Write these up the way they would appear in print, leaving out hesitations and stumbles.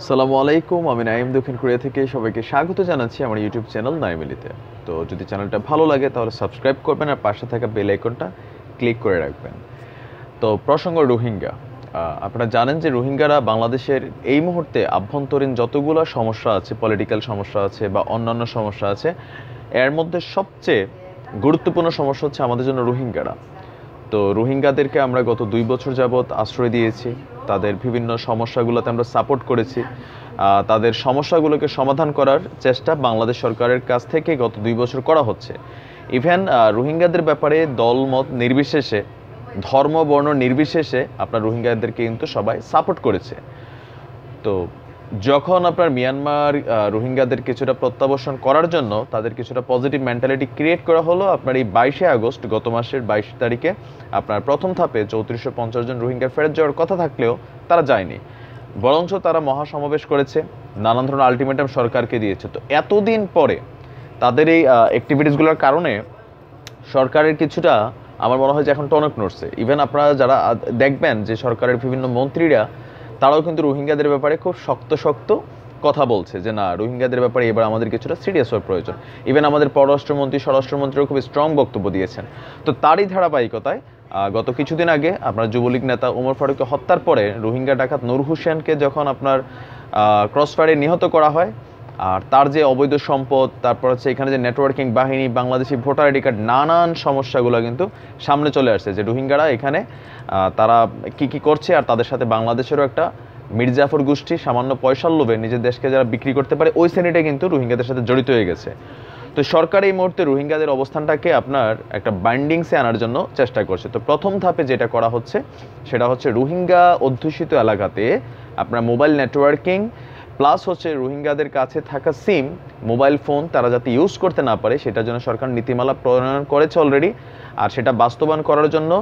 আসসালামু আলাইকুম, আমি নাইম দক্ষিণ কোরিয়া থেকে সবাইকে স্বাগত জানাচ্ছি আমার ইউটিউব চ্যানেল নাইমিলিতে। তো যদি চ্যানেলটা ভালো লাগে তাহলে সাবস্ক্রাইব করবেন আর পাশে থাকা বেল আইকনটা ক্লিক করে রাখবেন। তো প্রসঙ্গ রোহিঙ্গা। আপনারা জানেন যে রোহিঙ্গারা বাংলাদেশের এই মুহূর্তে আভ্যন্তরীণ যতগুলো সমস্যা আছে, পলিটিক্যাল সমস্যা আছে বা অন্যান্য সমস্যা আছে, এর মধ্যে সবচেয়ে গুরুত্বপূর্ণ সমস্যা হচ্ছে আমাদের জন্য রোহিঙ্গারা। তো রোহিঙ্গাদেরকে আমরা গত 2 বছর যাবৎ আশ্রয় দিয়েছি, তাদের বিভিন্ন সমস্যাগুলোতে আমরা সাপোর্ট করেছি। তাদের সমস্যাগুলোকে সমাধান করার চেষ্টা বাংলাদেশ সরকারের কাছ থেকে গত 2 বছর করা হচ্ছে। ইভেন রোহিঙ্গাদের ব্যাপারে দলমত নির্বিশেষে, ধর্ম বর্ণ নির্বিশেষে আপনার রোহিঙ্গাদেরকে কিন্তু সবাই সাপোর্ট করেছে। তো যখন আপনার মিয়ানমার রোহিঙ্গাদের কিছুটা প্রত্যাবর্তন করার জন্য তাদের কিছুটা পজিটিভ মেন্টালিটি ক্রিয়েট করা হলো, আপনার এই 22শে আগস্ট গত মাসের 22 তারিখে আপনার প্রথম ধাপে 3450 জন রোহিঙ্গা ফেরত যাওয়ার কথা থাকলেও তারা যায়নি, বরঞ্চ তারা মহাসমাবেশ করেছে, নানান ধরনের আলটিমেটাম সরকারকে দিয়েছে। তো এতদিন পরে তাদের এই অ্যাক্টিভিটিসগুলোর কারণে সরকারের কিছুটা আমার মনে হয় যে এখন টনক নড়ছে। ইভেন আপনারা যারা দেখবেন যে সরকারের বিভিন্ন মন্ত্রীরা তারাও কিন্তু রোহিঙ্গাদের ব্যাপারে খুব শক্ত শক্ত কথা বলছে যে না, রোহিঙ্গাদের ব্যাপারে এবার আমাদের কিছুটা সিরিয়াস হওয়ার প্রয়োজন। ইভেন আমাদের পররাষ্ট্রমন্ত্রী, স্বরাষ্ট্রমন্ত্রীও খুব স্ট্রং বক্তব্য দিয়েছেন। তো তারই ধারাবাহিকতায় গত কিছুদিন আগে আপনার যুবলীগ নেতা ওমর ফারুককে হত্যার পরে রোহিঙ্গা ডাকাত নূর হোসেনকে যখন আপনার ক্রসফায়ারে নিহত করা হয়, আর তার যে অবৈধ সম্পদ, তারপর হচ্ছে এখানে যে নেটওয়ার্কিং বাহিনী, বাংলাদেশি ভোটার আইডি কার্ড, নানান সমস্যাগুলো কিন্তু সামনে চলে আসছে যে রোহিঙ্গারা এখানে তারা কি করছে, আর তাদের সাথে বাংলাদেশেরও একটা মির্জাফর গোষ্ঠী সামান্য পয়সার লোভে নিজের দেশকে যারা বিক্রি করতে পারে, ওই শ্রেণীটা কিন্তু রোহিঙ্গাদের সাথে জড়িত হয়ে গেছে। তো সরকার এই মুহূর্তে রোহিঙ্গাদের অবস্থানটাকে আপনার একটা বাইন্ডিংসে আনার জন্য চেষ্টা করছে। তো প্রথম ধাপে যেটা করা হচ্ছে সেটা হচ্ছে রোহিঙ্গা অধ্যুষিত এলাকাতে আপনার মোবাইল নেটওয়ার্কিং প্লাস হচ্ছে রোহিঙ্গাদের কাছে থাকা সিম, মোবাইল ফোন তারা যাতে ইউজ করতে না পারে সেটার জন্য সরকার নীতিমালা প্রণয়ন করেছে অলরেডি। আর সেটা বাস্তবায়ন করার জন্য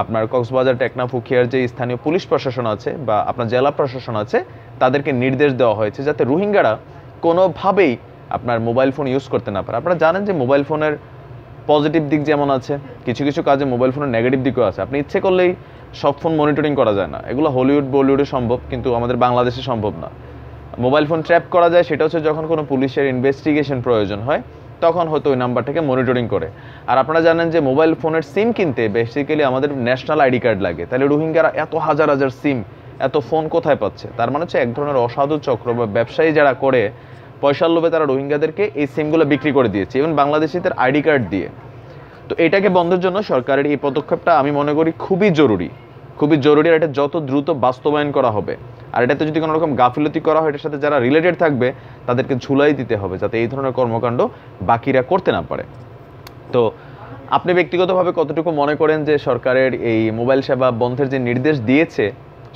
আপনার কক্সবাজার, টেকনাফ, উখিয়ার যে স্থানীয় পুলিশ প্রশাসন আছে বা আপনার জেলা প্রশাসন আছে তাদেরকে নির্দেশ দেওয়া হয়েছে যাতে রোহিঙ্গারা কোনোভাবেই আপনার মোবাইল ফোন ইউজ করতে না পারে। আপনারা জানেন যে মোবাইল ফোনের পজিটিভ দিক যেমন আছে, কিছু কিছু কাজে মোবাইল ফোনের নেগেটিভ দিকও আছে। আপনি ইচ্ছে করলেই সব ফোন মনিটরিং করা যায় না, এগুলো হলিউড বলিউডে সম্ভব, কিন্তু আমাদের বাংলাদেশে সম্ভব না। মোবাইল ফোন ট্র্যাপ করা যায় সেটা হচ্ছে যখন কোনো পুলিশের ইনভেস্টিগেশন প্রয়োজন হয়, তখন হয়তো ওই নাম্বারটাকে মনিটরিং করে। আর আপনারা জানেন যে মোবাইল ফোনের সিম কিনতে বেসিক্যালি আমাদের ন্যাশনাল আইডি কার্ড লাগে, তাহলে রোহিঙ্গারা এত হাজার হাজার সিম, এত ফোন কোথায় পাচ্ছে? তার মানে হচ্ছে এক ধরনের অসাধু চক্র বা ব্যবসায়ী যারা করে পয়সার লোভে তারা রোহিঙ্গাদেরকে এই সিমগুলো বিক্রি করে দিয়েছে, এবং বাংলাদেশিদের আইডি কার্ড দিয়ে। তো এটাকে বন্ধের জন্য সরকারের এই পদক্ষেপটা আমি মনে করি খুবই জরুরি, খুবই জরুরি। আর এটা যত দ্রুত বাস্তবায়ন করা হবে, আর এটাতে যদি কোনো রকম গাফিলতি করা হয়, এটার সাথে যারা রিলেটেড থাকবে তাদেরকে ঝুলাই দিতে হবে যাতে এই ধরনের কর্মকাণ্ড বাকিরা করতে না পারে। তো আপনি ব্যক্তিগতভাবে কতটুকু মনে করেন যে সরকারের এই মোবাইল সেবা বন্ধের যে নির্দেশ দিয়েছে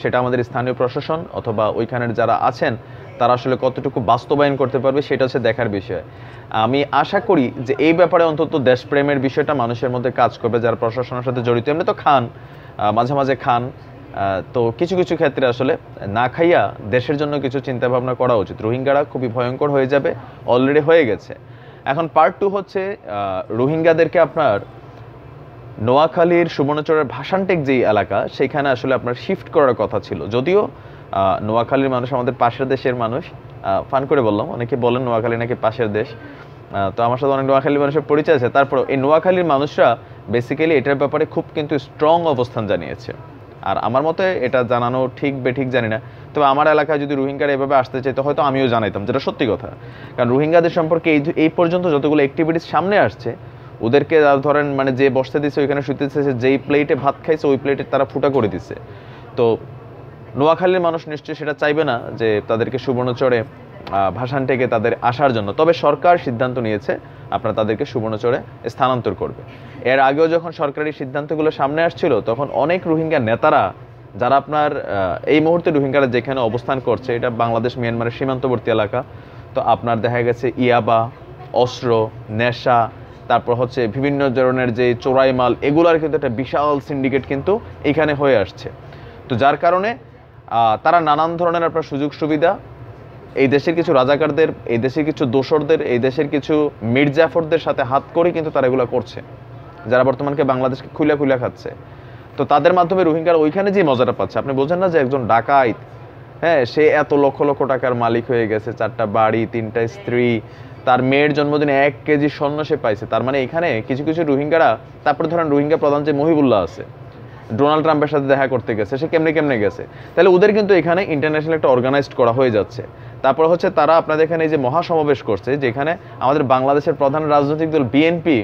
সেটা আমাদের স্থানীয় প্রশাসন অথবা ওইখানের যারা আছেন তারা আসলে কতটুকু বাস্তবায়ন করতে পারবে, সেটা হচ্ছে দেখার বিষয়। আমি আশা করি যে এই ব্যাপারে অন্তত দেশপ্রেমের বিষয়টা মানুষের মধ্যে কাজ করবে যারা প্রশাসনের সাথে জড়িত। এমনি তো খান, মাঝে মাঝে খান, তো কিছু কিছু ক্ষেত্রে আসলে না খাইয়া দেশের জন্য কিছু চিন্তা ভাবনা করা উচিত। রোহিঙ্গারা খুবই ভয়ঙ্কর হয়ে যাবে, অলরেডি হয়ে গেছে। এখন পার্ট 2 হচ্ছে রোহিঙ্গাদেরকে আপনার নোয়াখালীর সুবর্ণচরের ভাসানটেক যেই এলাকা সেখানে আসলে আপনার শিফট করার কথা ছিল। যদিও নোয়াখালীর মানুষ আমাদের পাশের দেশের মানুষ, ফান করে বললাম, অনেকে বলেন নোয়াখালী নাকি পাশের দেশ, তো আমার সাথে অনেক নোয়াখালীর মানুষের পরিচয় আছে। তারপরে এই নোয়াখালীর মানুষরা বেসিক্যালি এটার ব্যাপারে খুব কিন্তু স্ট্রং অবস্থান জানিয়েছে। আর আমার মতে এটা জানানো ঠিক বেঠিক জানি না, তবে আমার এলাকায় যদি রোহিঙ্গারা এভাবে আসতে চাইতো হয়তো আমিও জানাইতাম, যেটা সত্যি কথা। কারণ রোহিঙ্গাদের সম্পর্কে এই পর্যন্ত যতগুলো অ্যাক্টিভিটিস সামনে আসছে, ওদেরকে ধরেন মানে যে বসতে দিচ্ছে ওইখানে শুতেছে, যেই প্লেটে ভাত খাইছে ওই প্লেটে তারা ফুটা করে দিচ্ছে। তো নোয়াখালীর মানুষ নিশ্চয়ই সেটা চাইবে না যে তাদেরকে সুবর্ণচরে ভাসানটেকে তাদের আসার জন্য। তবে সরকার সিদ্ধান্ত নিয়েছে আপনারা তাদেরকে সুবর্ণচরে স্থানান্তর করবে। এর আগেও যখন সরকারি সিদ্ধান্তগুলো সামনে আসছিল তখন অনেক রোহিঙ্গা নেতারা যারা আপনার এই মুহূর্তে রোহিঙ্গারা যেখানে অবস্থান করছে এটা বাংলাদেশ মিয়ানমারের সীমান্তবর্তী এলাকা, তো আপনার দেখা গেছে ইয়াবা, অস্ত্র, নেশা, তারপর হচ্ছে বিভিন্ন ধরনের যে চোরাই মাল, এগুলার কিন্তু একটা বিশাল সিন্ডিকেট কিন্তু এখানে হয়ে আসছে। তো যার কারণে তারা নানান ধরনের আপনার সুযোগ সুবিধা এই দেশের কিছু রাজাকারদের, এই দেশের কিছু দোসরদের, এই দেশের কিছু মির্জাফরদের সাথে হাত করে কিন্তু তারা এগুলো করছে, যারা বর্তমানকে বাংলাদেশকে খুলে খুলে খাচ্ছে। তো তাদের মাধ্যমে রোহিঙ্গারা ওইখানে যে মজাটা পাচ্ছে, আপনি বোঝেন না যে একজন ডাকাইত হ্যাঁ, সে এত লক্ষ লক্ষ টাকার মালিক হয়ে গেছে, 4টা বাড়ি, 3টা স্ত্রী, তার মেয়ের জন্মদিনে 1 কেজি স্বর্ণ সে পাইছে। তার মানে এখানে কিছু কিছু রোহিঙ্গারা, তারপরে ধরেন রোহিঙ্গা প্রধান যে মহিবুল্লাহ আছে, ডোনাল্ড ট্রাম্পের সাথে দেখা করতে গেছে, সে কেমনে কেমনে গেছে, তাহলে ওদের কিন্তু এখানে ইন্টারন্যাশনাল একটা অর্গানাইজড করা হয়ে যাচ্ছে। তারপর হচ্ছে তারা আপনাদের এখানে এই যে মহাসমাবেশ করছে, যেখানে আমাদের বাংলাদেশের প্রধান রাজনৈতিক দল বিএনপি,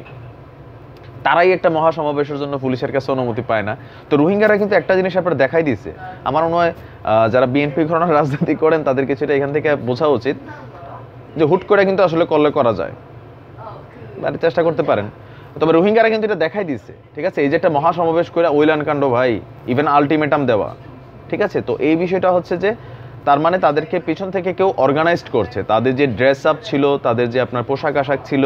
তারাই একটা মহাসমাবেশের জন্য পুলিশের কাছে অনুমতি পায় না। তো রোহিঙ্গারা কিন্তু একটা জিনিস আপনার দেখাই দিছে, আমার মনে হয় যারা বিএনপি ঘটনার রাজনীতি করেন তাদের কিছুটা এখান থেকে বোঝা উচিত যে হুট করে কিন্তু আসলে করলে করা যায়, মানে চেষ্টা করতে পারেন। তবে রোহিঙ্গারা কিন্তু এটা দেখাই দিচ্ছে, ঠিক আছে, এই যে একটা মহাসমাবেশ করে ওইলান কাণ্ড ভাই, ইভেন আলটিমেটাম দেওয়া, ঠিক আছে। তো এই বিষয়টা হচ্ছে যে তার মানে তাদেরকে পিছন থেকে কেউ অর্গানাইজড করছে, তাদের যে ড্রেস আপ ছিল, তাদের যে আপনার পোশাক আশাক ছিল,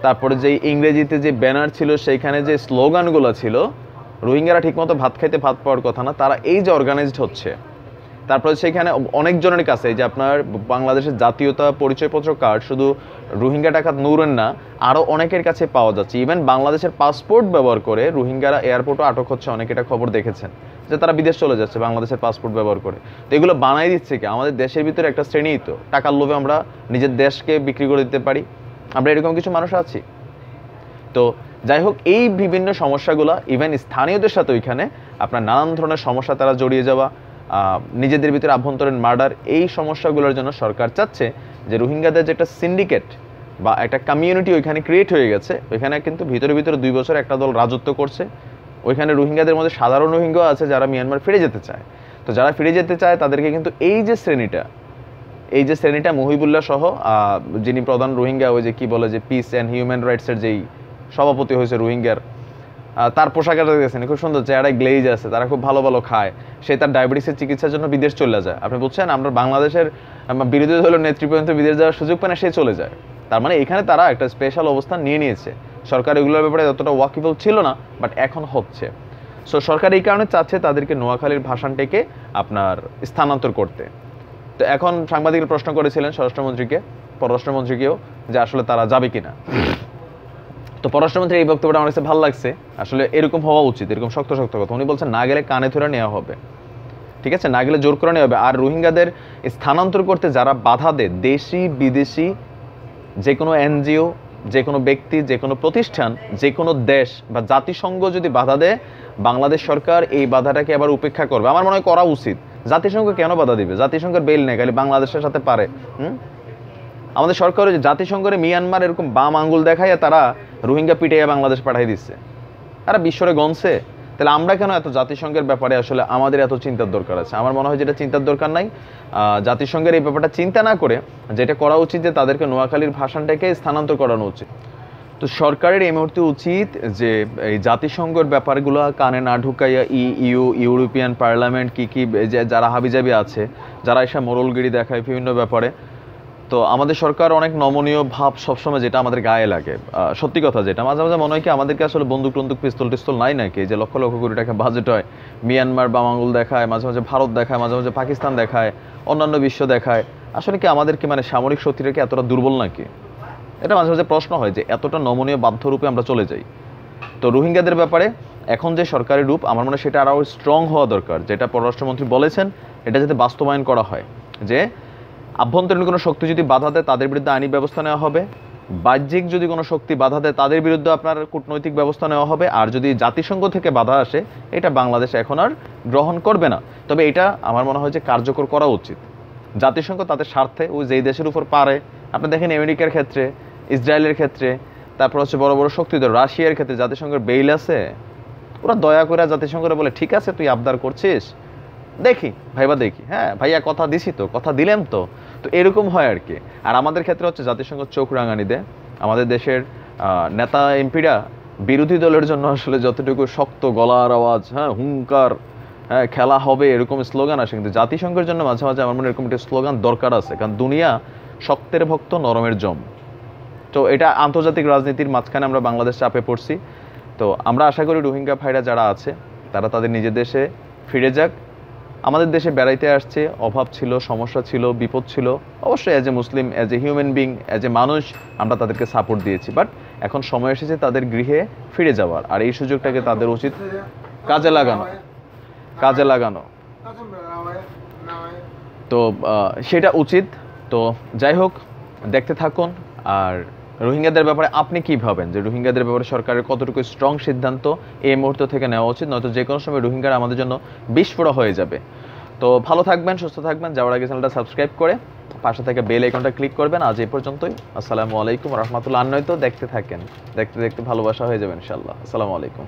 তারপরে যে ইংরেজিতে যে ব্যানার ছিল, সেইখানে যে স্লোগানগুলো ছিল, রোহিঙ্গারা ঠিকমতো ভাত খাইতে ভাত পাওয়ার কথা না, তারা এই যে অর্গানাইজড হচ্ছে। তারপরে সেখানে অনেকজনের কাছে এই যে আপনার বাংলাদেশের জাতীয়তা পরিচয়পত্র কার্ড শুধু রোহিঙ্গা ডাকাত নূরের না, আরও অনেকের কাছে পাওয়া যাচ্ছে। ইভেন বাংলাদেশের পাসপোর্ট ব্যবহার করে রোহিঙ্গারা এয়ারপোর্টও আটক হচ্ছে, অনেকে এটা খবর দেখেছেন যে তারা বিদেশ চলে যাচ্ছে বাংলাদেশের পাসপোর্ট ব্যবহার করে। তো এগুলো বানাই দিচ্ছে কি আমাদের দেশের ভিতরে একটা শ্রেণী, তো টাকার লোভে আমরা নিজের দেশকে বিক্রি করে দিতে পারি, আমরা এরকম কিছু মানুষ আছি। তো যাই হোক, এই বিভিন্ন সমস্যাগুলো ইভেন স্থানীয়দের সাথে ওইখানে আপনার নানান ধরনের সমস্যা তারা জড়িয়ে যাওয়া, নিজেদের ভিতরে আভ্যন্তরীণ মার্ডার, এই সমস্যাগুলোর জন্য সরকার চাচ্ছে যে রোহিঙ্গাদের যে একটা সিন্ডিকেট বা একটা কমিউনিটি ওইখানে ক্রিয়েট হয়ে গেছে, ওইখানে কিন্তু ভিতরে ভিতরে 2 বছর একটা দল রাজত্ব করছে। ওইখানে রোহিঙ্গাদের মধ্যে সাধারণ রোহিঙ্গাও আছে যারা মিয়ানমার ফিরে যেতে চায়। তো যারা ফিরে যেতে চায় তাদেরকে কিন্তু এই যে শ্রেণীটা মহিবুল্লাহ সহ যিনি প্রধান রোহিঙ্গা, ওই যে কি বলে যে পিস অ্যান্ড হিউম্যান রাইটসের যেই সভাপতি হয়েছে রোহিঙ্গার, তার পোশাক আশাক দেখেছেন খুব সুন্দর, চেহারায় গ্লেজ আছে, তারা খুব ভালো ভালো খায়, সে তার ডায়াবেটিসের চিকিৎসার জন্য বিদেশ চলে যায়। আপনি বুঝছেন, আমরা বাংলাদেশের বিরোধী দলের নেত্রী পর্যন্ত বিদেশ যাওয়ার সুযোগ পায় না, সে চলে যায়। তার মানে এখানে তারা একটা স্পেশাল অবস্থান নিয়ে নিয়েছে। সরকার এগুলোর ব্যাপারে যতটা ওয়াকিবল ছিল না, বাট এখন হচ্ছে। সো সরকার এই কারণে চাচ্ছে তাদেরকে নোয়াখালীর ভাষানটাকে আপনার স্থানান্তর করতে। তো এখন সাংবাদিকরা প্রশ্ন করেছিলেন স্বরাষ্ট্রমন্ত্রীকে, পররাষ্ট্রমন্ত্রীকেও, যে আসলে তারা যাবে কিনা। তো পররাষ্ট্রমন্ত্রী এই বক্তব্যটা আমার কাছে ভালো লাগছে, আসলে এরকম হওয়া উচিত, এরকম শক্ত শক্ত কথা। উনি বলছেন না গেলে কানে ধরে নেওয়া হবে, ঠিক আছে, না গেলে জোর করে নেওয়া হবে। আর রোহিঙ্গাদের স্থানান্তর করতে যারা বাধা দেয়, দেশি বিদেশি যে কোনো এনজিও, যে কোনো ব্যক্তি, যে কোনো প্রতিষ্ঠান, যে কোনো দেশ বা জাতিসংঘ যদি বাধা দেয়, বাংলাদেশ সরকার এই বাধাটাকে আবার উপেক্ষা করবে। আমার মনে হয় করা উচিত। জাতিসংঘ কেন বাধা দিবে? জাতিসংঘের বেল নেই, খালি বাংলাদেশের সাথে পারে। আমাদের সরকার জাতিসংঘের মিয়ানমার এরকম বাম আঙ্গুল দেখায় তারা রোহিঙ্গা পিটাইয়া বাংলাদেশ পাঠিয়ে দিচ্ছে, আর বিশ্বরে গনছে। তাহলে আমরা কেন এত জাতিসংঘের ব্যাপারে আসলে আমাদের এত চিন্তার দরকার আছে? আমার মনে হয় যেটা চিন্তার দরকার নাই। জাতিসংঘের এই ব্যাপারটা চিন্তা না করে যেটা করা উচিত যে তাদেরকে নোয়াখালীর ভাষানটাকে স্থানান্তর করানো উচিত। তো সরকারের এই মুহূর্তে উচিত যে এই জাতিসংঘের ব্যাপারগুলো কানে না ঢুকাইয়া ইউরোপিয়ান পার্লামেন্ট কি যারা হাবিজাবি আছে, যারা এসে মোরলগিরি দেখায় বিভিন্ন ব্যাপারে, তো আমাদের সরকার অনেক নমনীয় ভাব সবসময়, যেটা আমাদের গায়ে লাগে। সত্যি কথা যেটা মাঝে মাঝে মনে হয় কি আমাদেরকে আসলে বন্দুক টন্দুক পিস্তল টিস্তল নাই নাকি, যে লক্ষ লক্ষ কোটি টাকা বাজেট হয়, মিয়ানমার বাম আঙ্গুল দেখায়, মাঝে মাঝে ভারত দেখায়, মাঝে মাঝে পাকিস্তান দেখায়, অন্যান্য বিশ্ব দেখায়। আসলে কি আমাদেরকে মানে সামরিক শক্তিটা কি এতটা দুর্বল নাকি? এটা মাঝে মাঝে প্রশ্ন হয় যে এতটা নমনীয় বাধ্য রূপে আমরা চলে যাই। তো রোহিঙ্গাদের ব্যাপারে এখন যে সরকারি রূপ, আমার মনে হয় সেটা আরও স্ট্রং হওয়া দরকার। যেটা পররাষ্ট্রমন্ত্রী বলেছেন, এটা যাতে বাস্তবায়ন করা হয়, যে আভ্যন্তরীণ কোনো শক্তি যদি বাধা দেয় তাদের বিরুদ্ধে আইনি ব্যবস্থা নেওয়া হবে, বাহ্যিক যদি কোনো শক্তি বাধা দেয় তাদের বিরুদ্ধে আপনার কূটনৈতিক ব্যবস্থা নেওয়া হবে, আর যদি জাতিসংঘ থেকে বাধা আসে এটা বাংলাদেশ এখন আর গ্রহণ করবে না। তবে এটা আমার মনে হয় যে কার্যকর করা উচিত। জাতিসংঘ তাদের স্বার্থে ওই যেই দেশের উপর পারে, আপনি দেখেন আমেরিকার ক্ষেত্রে, ইসরায়েলের ক্ষেত্রে, তারপর হচ্ছে বড় বড় শক্তিধর রাশিয়ার ক্ষেত্রে জাতিসংঘের বেইল আছে, ওরা দয়া করে জাতিসংঘরে বলে ঠিক আছে তুই আবদার করছিস, দেখি ভাইবা দেখি, হ্যাঁ ভাইয়া কথা দিছি তো, কথা দিলেন তো। তো এরকম হয় আর কি। আর আমাদের ক্ষেত্রে হচ্ছে জাতিসংঘ চোখ রাঙানি দেয়। আমাদের দেশের নেতা এমপিরা বিরোধী দলের জন্য আসলে যতটুকু শক্ত গলার আওয়াজ, হ্যাঁ হুঙ্কার, হ্যাঁ খেলা হবে এরকম স্লোগান আসে, কিন্তু জাতিসংঘের জন্য মাঝে মাঝে আমার মনে এরকম একটা স্লোগান দরকার আছে, কারণ দুনিয়া শক্তের ভক্ত নরমের জম। তো এটা আন্তর্জাতিক রাজনীতির মাঝখানে আমরা বাংলাদেশ চাপে পড়ছি। তো আমরা আশা করি রোহিঙ্গা ভাইরা যারা আছে তারা তাদের নিজের দেশে ফিরে যাক। আমাদের দেশে বেড়াইতে আসছে, অভাব ছিল, সমস্যা ছিল, বিপদ ছিল, অবশ্যই as a Muslim, as a human being, as a মানুষ আমরা তাদেরকে সাপোর্ট দিয়েছি। বাট এখন সময় এসেছে তাদের গৃহে ফিরে যাওয়ার, আর এই সুযোগটাকে তাদের উচিত কাজে লাগানো। তো তো সেটা উচিত। তো যাই হোক, দেখতে থাকুন। আর রোহিঙ্গাদের ব্যাপারে আপনি কি ভাবেন, যে রোহিঙ্গাদের ব্যাপারে সরকারের কতটুকু স্ট্রং সিদ্ধান্ত এই মুহূর্ত থেকে নেওয়া উচিত, নয়তো যে কোনো সময় রোহিঙ্গারা আমাদের জন্য বিস্ফোরক হয়ে যাবে। তো ভালো থাকবেন, সুস্থ থাকবেন। যাওয়ার আগে চ্যানেলটা সাবস্ক্রাইব করে পাশে থেকে বেল আইকনটা ক্লিক করবেন। আজ এই পর্যন্তই। আসসালামু আলাইকুম রহমতুল্লাহ। নয়তো দেখতে থাকেন, দেখতে দেখতে ভালোবাসা হয়ে যাবে ইনশাআল্লাহ। আসসালামু আলাইকুম।